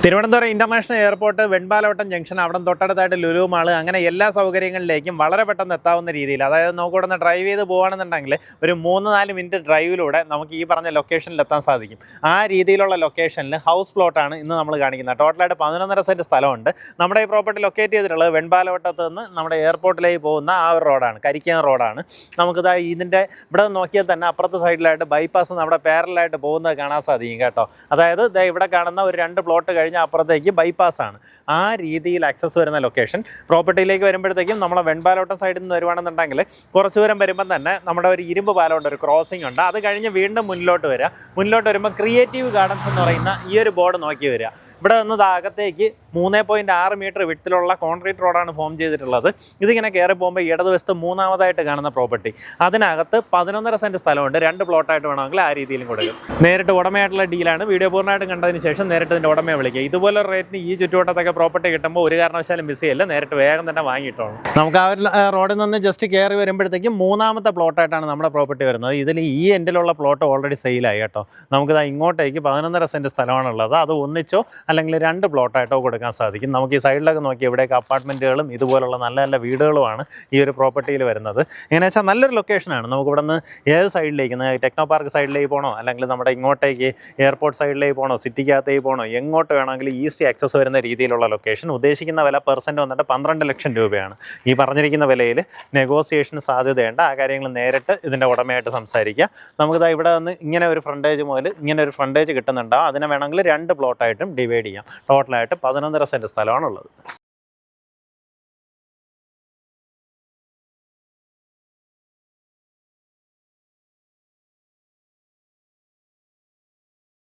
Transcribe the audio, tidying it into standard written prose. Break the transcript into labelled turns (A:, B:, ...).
A: Thiruvananthapuram international airport, Venpalavattom junction, അവിടെ തൊട്ടടുത്തായിട്ട് Lulu mall, അങ്ങനെ എല്ലാ സൗകര്യങ്ങളിലേക്കും വളരെ പെട്ടെന്ന് എത്താവുന്ന രീതിയിൽ, അതായത് നമുക്ക് ഇവിടെ നിന്ന് ഡ്രൈവ് ചെയ്ത് പോകുകയാണെന്നുണ്ടെങ്കിൽ ഒരു 3-4 മിനിറ്റ് ഡ്രൈവിലൂടെ നമുക്ക് ഈ പറഞ്ഞ ലൊക്കേഷനിൽ എത്താൻ സാധിക്കും. ആ രീതിയിലുള്ള ലൊക്കേഷനിൽ ഹൗസ് പ്ലോട്ടാണ് ഇന്ന് നമ്മൾ കാണിക്കുന്നത്. ടോട്ടലായിട്ട് 11.5 സെൻറ്റ് സ്ഥലമുണ്ട്. നമ്മുടെ ഈ പ്രോപ്പർട്ടി ലൊക്കേറ്റ് ചെയ്തിട്ടുള്ളത് വെൺപാലവട്ടത്ത് നിന്ന് നമ്മുടെ എയർപോർട്ടിലേക്ക് പോകുന്ന ആ ഒരു റോഡാണ്, കരിക്കാൻ റോഡാണ്. നമുക്കിതാ ഇതിൻ്റെ ഇവിടെ നോക്കിയാൽ തന്നെ അപ്പുറത്തെ സൈഡിലായിട്ട് ബൈപ്പാസ് നമ്മുടെ പാരലായിട്ട് പോകുന്നത് കാണാൻ സാധിക്കും കേട്ടോ. അതായത് ഇവിടെ കാണുന്ന ഒരു 2 പ്ലോട്ട് കഴിഞ്ഞ് അപ്പുറത്തേക്ക് ബൈപ്പാസ് ആണ്. ആ രീതിയിൽ ആക്സസ് വരുന്ന ലൊക്കേഷൻ. പ്രോപ്പർട്ടിയിലേക്ക് വരുമ്പോഴത്തേക്കും നമ്മളെ വെൺപാലവട്ടം സൈഡിൽ നിന്ന് വരുവാണെന്നുണ്ടെങ്കിൽ കുറച്ച് ദൂരം വരുമ്പം തന്നെ നമ്മുടെ ഒരു ഇരുമ്പ് പാലമുണ്ട്, ഒരു ക്രോസിംഗ് ഉണ്ട്. അത് കഴിഞ്ഞ് വീണ്ടും മുന്നിലോട്ട് വരിക. മുന്നിലോട്ട് വരുമ്പോൾ ക്രിയേറ്റീവ് ഗാർഡൻസ് എന്ന് പറയുന്ന ഈ ഒരു ബോർഡ് നോക്കി വരിക. ഇവിടെ നിന്ന് അകത്തേക്ക് 3.6 മീറ്റർ വിട്ടിലുള്ള കോൺക്രീറ്റ് റോഡാണ് ഫോം ചെയ്തിട്ടുള്ളത്. ഇതിങ്ങനെ കയറി പോകുമ്പോൾ ഇടതുവശത്ത് മൂന്നാമതായിട്ട് കാണുന്ന പ്രോപ്പർട്ടി, അതിനകത്ത് 11.5 സെൻറ്റ് സ്ഥലമുണ്ട്. 2 പ്ലോട്ടായിട്ട് വേണമെങ്കിൽ ആ രീതിയിലും കൊടുക്കും. നേരിട്ട് ഉടമയായിട്ടുള്ള ഡീലാണ്. വീഡിയോ പൂർണ്ണമായിട്ടും കണ്ടതിന് ശേഷം നേരിട്ട് ഇതിൻ്റെ ഉടമയെ വിളിക്കുക. ഇതുപോലെ റേറ്റിന് ഈ ചുറ്റുവട്ടത്തൊക്കെ പ്രോപ്പർട്ടി കിട്ടുമ്പോൾ ഒരു കാരണവശാലും മിസ് ചെയ്യില്ല, നേരിട്ട് വേഗം തന്നെ വാങ്ങിയിട്ടോളൂ. നമുക്ക് ആ ഒരു റോഡിൽ നിന്ന് ജസ്റ്റ് കയറി വരുമ്പോഴത്തേക്കും മൂന്നാമത്തെ പ്ലോട്ടായിട്ടാണ് നമ്മുടെ പ്രോപ്പർട്ടി വരുന്നത്. ഇതിൽ ഈ എൻഡിലുള്ള പ്ലോട്ട് ഓൾറെഡി സെയിലായി കേട്ടോ. നമുക്കിത് ഇങ്ങോട്ടേക്ക് 11.5 സെൻറ്റ് സ്ഥലമാണുള്ളത്. അത് ഒന്നിച്ചോ അല്ലെങ്കിൽ 2 പ്ലോട്ടായിട്ടോ കൊടുക്കാൻ സാധിക്കും. നമുക്ക് ഈ സൈഡിലൊക്കെ നോക്കി ഇവിടേക്ക് അപ്പാർട്ട്മെൻറ്റുകളും ഇതുപോലുള്ള നല്ല നല്ല വീടുകളുമാണ് ഈ ഒരു പ്രോപ്പർട്ടിയിൽ വരുന്നത്. എങ്ങനെയാ വെച്ചാൽ നല്ലൊരു ലൊക്കേഷനാണ്. നമുക്ക് ഇവിടെ നിന്ന് ഏത് സൈഡിലേക്ക്, ടെക്നോ പാർക്ക് സൈഡിലേക്ക് പോകണോ, അല്ലെങ്കിൽ നമ്മുടെ ഇങ്ങോട്ടേക്ക് എയർപോർട്ട് സൈഡിലേക്ക് പോകണോ, സിറ്റിക്കകത്തേക്ക് പോകണോ, എങ്ങോട്ട് വേണമെങ്കിലും ഈസി ആക്സസ് വരുന്ന രീതിയിലുള്ള ലൊക്കേഷൻ. ഉദ്ദേശിക്കുന്ന വില പെർസെൻറ്റ് വന്നിട്ട് 12 ലക്ഷം രൂപയാണ്. ഈ പറഞ്ഞിരിക്കുന്ന വിലയിൽ നെഗോസിയേഷന് സാധ്യതയുണ്ട്. ആ കാര്യങ്ങൾ നേരിട്ട് ഇതിൻ്റെ ഉടമയായിട്ട് സംസാരിക്കുക. നമുക്കിതാ ഇവിടെ നിന്ന് ഇങ്ങനെ ഒരു ഫ്രണ്ടേജ് മുതൽ ഇങ്ങനെ ഒരു ഫ്രണ്ടേജ് കിട്ടുന്നുണ്ടാവും. അതിനെ വേണമെങ്കിൽ 2 പ്ലോട്ടായിട്ടും ഡിവൈഡ് ചെയ്യാം. ടോട്ടലായിട്ട് 11.5 സെൻറ്റ് സ്ഥലമാണുള്ളത്.